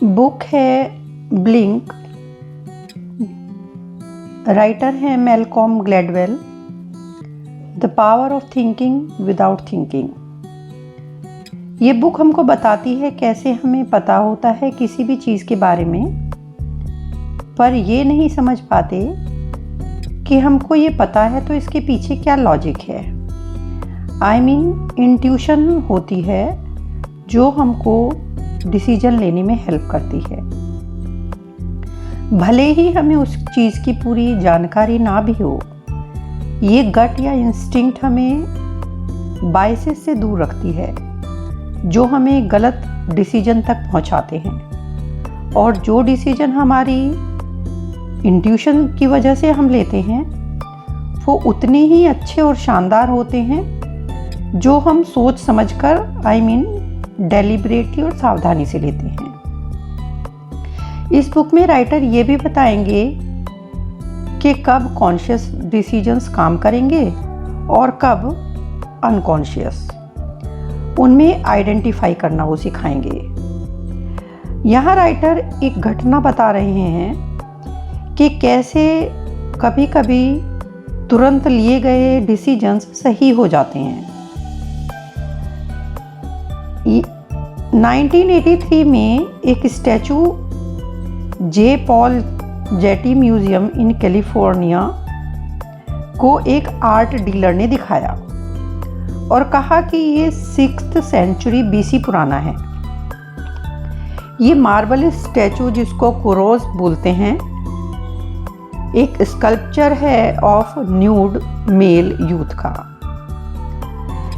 Book है blink, writer हैं Malcolm Gladwell, the power of thinking without thinking. ये book हमको बताती है कैसे हमें पता होता है किसी भी चीज़ के बारे में, पर ये नहीं समझ पाते कि हमको ये पता है तो इसके पीछे क्या लॉजिक है। इंट्यूशन होती है जो हमको डिसीजन लेने में हेल्प करती है। भले ही हमें उस चीज़ की पूरी जानकारी ना भी हो, ये गट या इंस्टिंक्ट हमें बायसेस से दूर रखती है जो हमें गलत डिसीजन तक पहुंचाते हैं। और जो डिसीजन हमारी इंट्यूशन की वजह से हम लेते हैं वो उतने ही अच्छे और शानदार होते हैं जो हम सोच समझकर डेलिब्रेटली और सावधानी से लेते हैं। इस बुक में राइटर ये भी बताएंगे कि कब कॉन्शियस डिसीजंस काम करेंगे और कब अनकॉन्शियस, उनमें आइडेंटिफाई करना वो सिखाएंगे। यहाँ राइटर एक घटना बता रहे हैं कि कैसे कभी कभी तुरंत लिए गए डिसीजंस सही हो जाते हैं। 1983 में एक statue J Paul jetty museum in California को एक आर्ट डीलर ने दिखाया और कहा कि ये 6th सेंचुरी बीसी पुराना है। ये मार्बल स्टैचू, जिसको कोरोस बोलते हैं, एक स्कल्पचर है ऑफ न्यूड मेल यूथ का।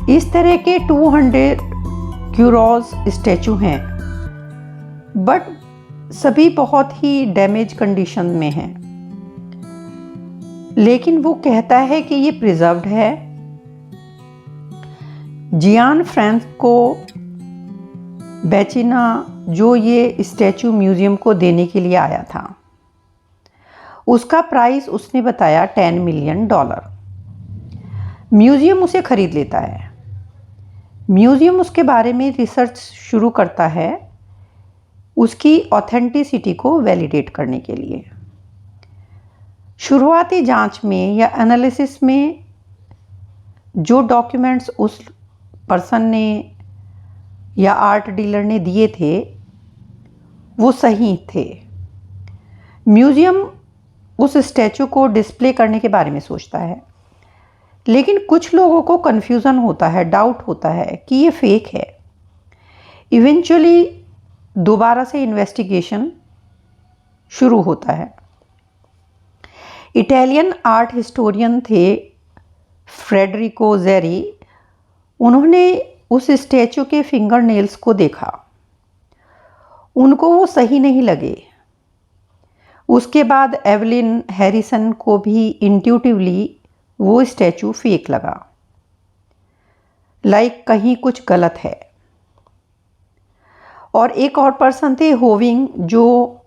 इस तरह के 200 क्यूरोस स्टैचू हैं, बट सभी बहुत ही डैमेज कंडीशन में हैं। लेकिन वो कहता है कि ये प्रिजर्व्ड है। जियान फ्रांसिस्को बेचिना, जो ये स्टैचू म्यूजियम को देने के लिए आया था, उसका प्राइस उसने बताया $10 मिलियन। म्यूजियम उसे खरीद लेता है। म्यूजियम उसके बारे में रिसर्च शुरू करता है उसकी ऑथेंटिसिटी को वैलिडेट करने के लिए। शुरुआती जांच में या एनालिसिस में जो डॉक्यूमेंट्स उस पर्सन ने या आर्ट डीलर ने दिए थे वो सही थे। म्यूजियम उस स्टैचू को डिस्प्ले करने के बारे में सोचता है, लेकिन कुछ लोगों को कन्फ्यूज़न होता है, डाउट होता है कि ये फेक है। इवेंचुअली दोबारा से इन्वेस्टिगेशन शुरू होता है। इटालियन आर्ट हिस्टोरियन थे फ्रेडरिको ज़ेरी। उन्होंने उस स्टैचू के फिंगर नेल्स को देखा, उनको वो सही नहीं लगे। उसके बाद एवलिन हैरिसन को भी इंट्यूटिवली वो स्टैचू फेक लगा, कहीं कुछ गलत है। और एक और पर्सन थे होविंग, जो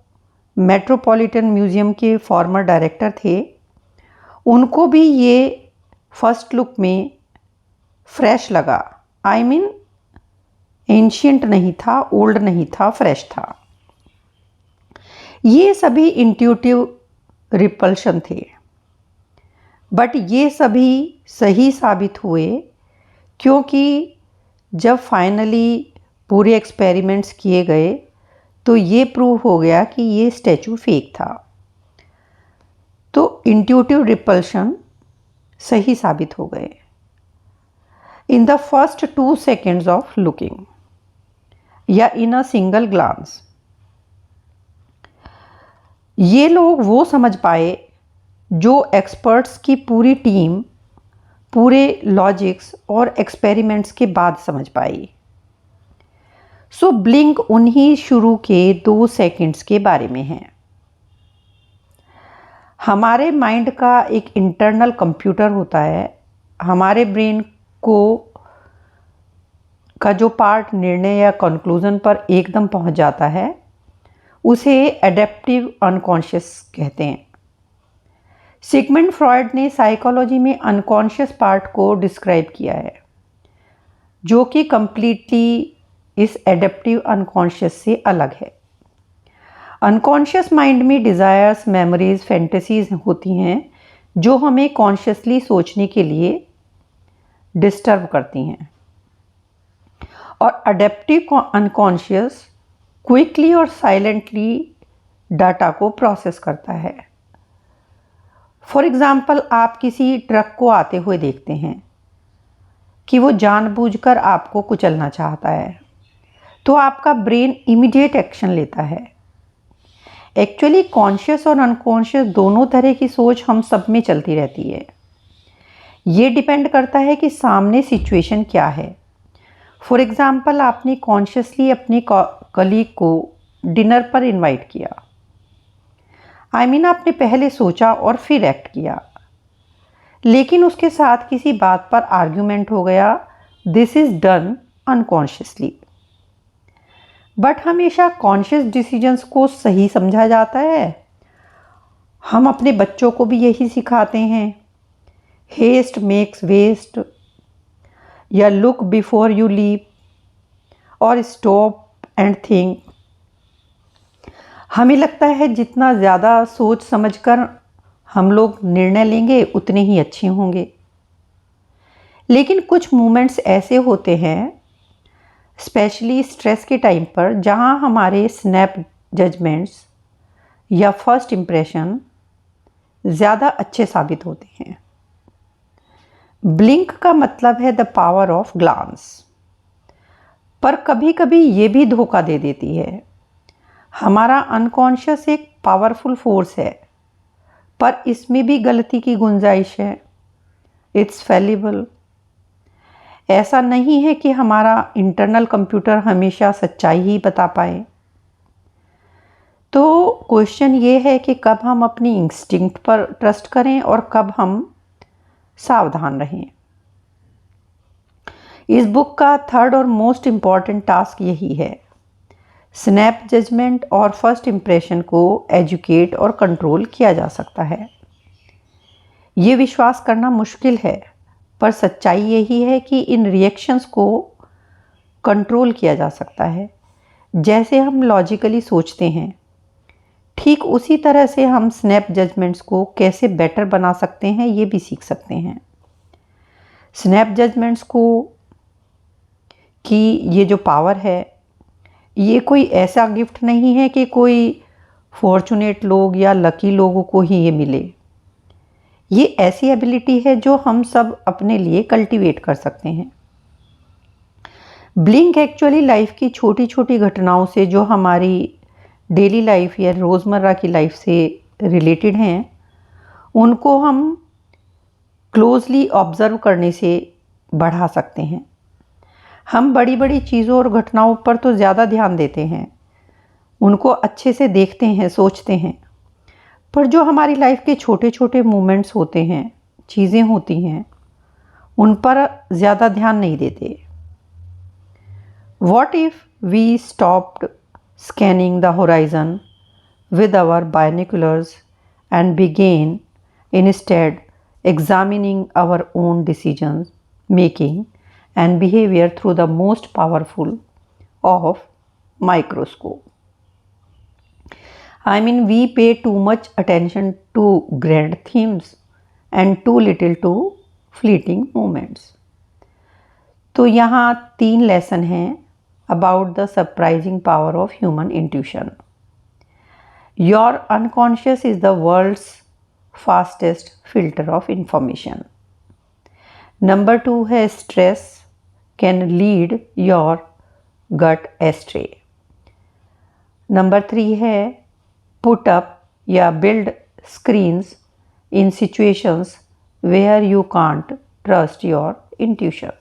मेट्रोपॉलिटन म्यूजियम के फॉर्मर डायरेक्टर थे। उनको भी ये फर्स्ट लुक में फ्रेश लगा। एंशियंट नहीं था, ओल्ड नहीं था, फ्रेश था। ये सभी इंट्यूटिव रिपल्शन थे, बट ये सभी सही साबित हुए क्योंकि जब फाइनली पूरे एक्सपेरिमेंट्स किए गए तो ये प्रूव हो गया कि ये स्टैचू फेक था। तो इंट्यूटिव रिपल्शन सही साबित हो गए। In the first 2 seconds of looking या इन अ सिंगल ग्लांस, ये लोग वो समझ पाए जो एक्सपर्ट्स की पूरी टीम पूरे लॉजिक्स और एक्सपेरिमेंट्स के बाद समझ पाई। सो ब्लिंक उन्हीं शुरू के 2 सेकंड्स के बारे में है। हमारे माइंड का एक इंटरनल कंप्यूटर होता है। हमारे ब्रेन का जो पार्ट निर्णय या कंक्लूजन पर एकदम पहुंच जाता है उसे एडेप्टिव अनकॉन्शियस कहते हैं। सिगमंड फ्रॉयड ने साइकोलॉजी में अनकॉन्शियस पार्ट को डिस्क्राइब किया है, जो कि कंप्लीटली इस एडेप्टिव अनकॉन्शियस से अलग है। अनकॉन्शियस माइंड में डिज़ायर्स, मेमोरीज, फैंटेसीज होती हैं जो हमें कॉन्शियसली सोचने के लिए डिस्टर्ब करती हैं। और अडेप्टिव अनकॉन्शियस क्विकली और साइलेंटली डाटा को प्रोसेस करता है। फॉर एग्ज़ाम्पल, आप किसी ट्रक को आते हुए देखते हैं कि वो जानबूझकर आपको कुचलना चाहता है, तो आपका ब्रेन इमीडिएट एक्शन लेता है। एक्चुअली कॉन्शियस और अनकॉन्शियस दोनों तरह की सोच हम सब में चलती रहती है। ये डिपेंड करता है कि सामने सिचुएशन क्या है। फॉर एग्ज़ाम्पल, आपने कॉन्शियसली अपने कलीग को डिनर पर इनवाइट किया। आपने पहले सोचा और फिर एक्ट किया, लेकिन उसके साथ किसी बात पर आर्ग्यूमेंट हो गया। This is done unconsciously. But हमेशा कॉन्शियस डिसीजंस को सही समझा जाता है। हम अपने बच्चों को भी यही सिखाते हैं, हेस्ट मेक्स वेस्ट, या लुक बिफोर यू लीप, और स्टॉप एंड थिंक। हमें लगता है जितना ज़्यादा सोच समझकर हम लोग निर्णय लेंगे उतने ही अच्छे होंगे। लेकिन कुछ मोमेंट्स ऐसे होते हैं, स्पेशली स्ट्रेस के टाइम पर, जहां हमारे स्नैप जजमेंट्स या फर्स्ट इम्प्रेशन ज़्यादा अच्छे साबित होते हैं। ब्लिंक का मतलब है द पावर ऑफ ग्लांस, पर कभी कभी ये भी धोखा दे देती है। हमारा अनकॉन्शियस एक पावरफुल फोर्स है, पर इसमें भी गलती की गुंजाइश है। इट्स फैलिबल। ऐसा नहीं है कि हमारा इंटरनल कंप्यूटर हमेशा सच्चाई ही बता पाए। तो क्वेश्चन ये है कि कब हम अपनी इंस्टिंक्ट पर ट्रस्ट करें और कब हम सावधान रहें। इस बुक का थर्ड और मोस्ट इम्पॉर्टेंट टास्क यही है। स्नैप जजमेंट और फर्स्ट इम्प्रेशन को एजुकेट और कंट्रोल किया जा सकता है। ये विश्वास करना मुश्किल है, पर सच्चाई यही है कि इन रिएक्शंस को कंट्रोल किया जा सकता है। जैसे हम लॉजिकली सोचते हैं, ठीक उसी तरह से हम स्नैप जजमेंट्स को कैसे बेटर बना सकते हैं ये भी सीख सकते हैं। स्नैप जजमेंट्स को की ये जो पावर है, ये कोई ऐसा गिफ्ट नहीं है कि कोई फॉर्चुनेट लोग या लकी लोगों को ही ये मिले। ये ऐसी एबिलिटी है जो हम सब अपने लिए कल्टीवेट कर सकते हैं। ब्लिंक एक्चुअली लाइफ की छोटी छोटी घटनाओं से, जो हमारी डेली लाइफ या रोज़मर्रा की लाइफ से रिलेटेड हैं, उनको हम क्लोजली ऑब्ज़र्व करने से बढ़ा सकते हैं। हम बड़ी बड़ी चीज़ों और घटनाओं पर तो ज़्यादा ध्यान देते हैं, उनको अच्छे से देखते हैं, सोचते हैं, पर जो हमारी लाइफ के छोटे छोटे मोमेंट्स होते हैं, चीज़ें होती हैं, उन पर ज़्यादा ध्यान नहीं देते। What if we stopped scanning the horizon with our binoculars and began instead examining our own decisions making and behavior through the most powerful of microscope? We pay too much attention to grand themes and too little to fleeting moments. तो यहाँ 3 lesson हैं about the surprising power of human intuition. Your unconscious is the world's fastest filter of information. Number 2 है stress can lead your gut astray. Number 3 है put up या build screens in situations where you can't trust your intuition.